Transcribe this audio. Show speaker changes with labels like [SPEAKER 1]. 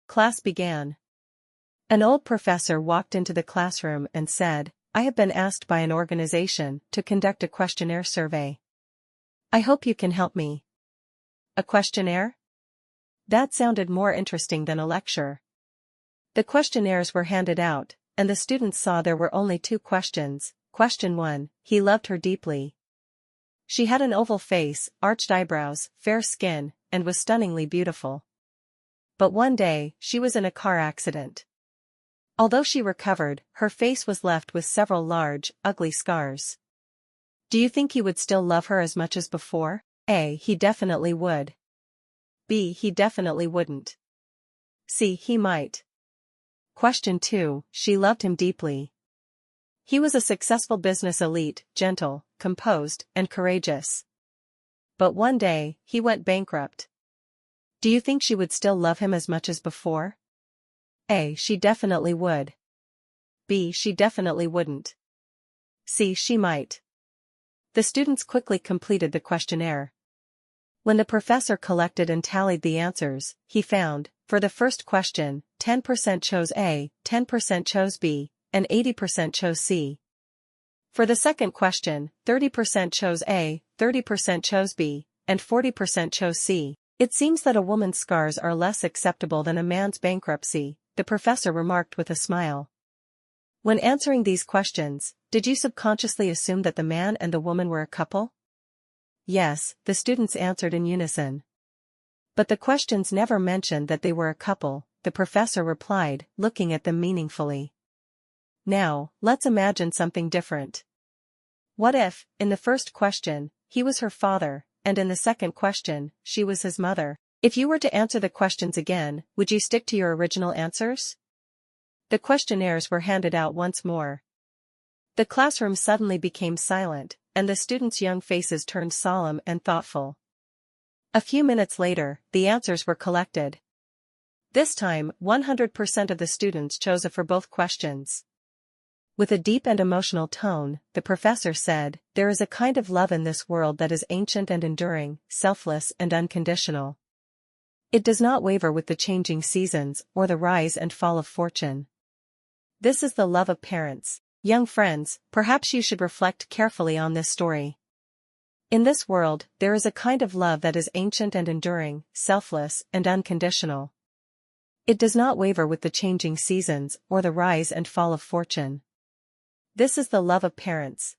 [SPEAKER 1] class began. An old professor walked into the classroom and said, "I have been asked by an organization to conduct a questionnaire survey. I hope you can help me." A questionnaire? That sounded more interesting than a lecture. The questionnaires were handed out, and the students saw there were only 2 questions. Question 1, he loved her deeply. She had an oval face, arched eyebrows, fair skin, and was stunningly beautiful. But one day, she was in a car accident. Although she recovered, her face was left with several large, ugly scars. Do you think he would still love her as much as before? A. He definitely would. B. He definitely wouldn't. C. He might. Question 2, she loved him deeply. He was a successful business elite, gentle, composed, and courageous. But one day, he went bankrupt. Do you think she would still love him as much as before? A. She definitely would. B. She definitely wouldn't. C. She might. The students quickly completed the questionnaire. When the professor collected and tallied the answers, he found, for the first question, 10% chose A, 10% chose B, and 80% chose C. For the second question, 30% chose A, 30% chose B, and 40% chose C. It seems that a woman's scars are less acceptable than a man's bankruptcy, the professor remarked with a smile. When answering these questions, did you subconsciously assume that the man and the woman were a couple? Yes, the students answered in unison. But the questions never mentioned that they were a couple, the professor replied, looking at them meaningfully. Now, let's imagine something different. What if, in the first question, he was her father, and in the second question, she was his mother? If you were to answer the questions again, would you stick to your original answers? The questionnaires were handed out once more. The classroom suddenly became silent, and the students' young faces turned solemn and thoughtful. A few minutes later, the answers were collected. This time, 100% of the students chose A for both questions. With a deep and emotional tone, the professor said, "There is a kind of love in this world that is ancient and enduring, selfless and unconditional. It does not waver with the changing seasons or the rise and fall of fortune. This is the love of parents." Young friends, perhaps you should reflect carefully on this story. In this world, there is a kind of love that is ancient and enduring, selfless and unconditional. It does not waver with the changing seasons or the rise and fall of fortune. This is the love of parents.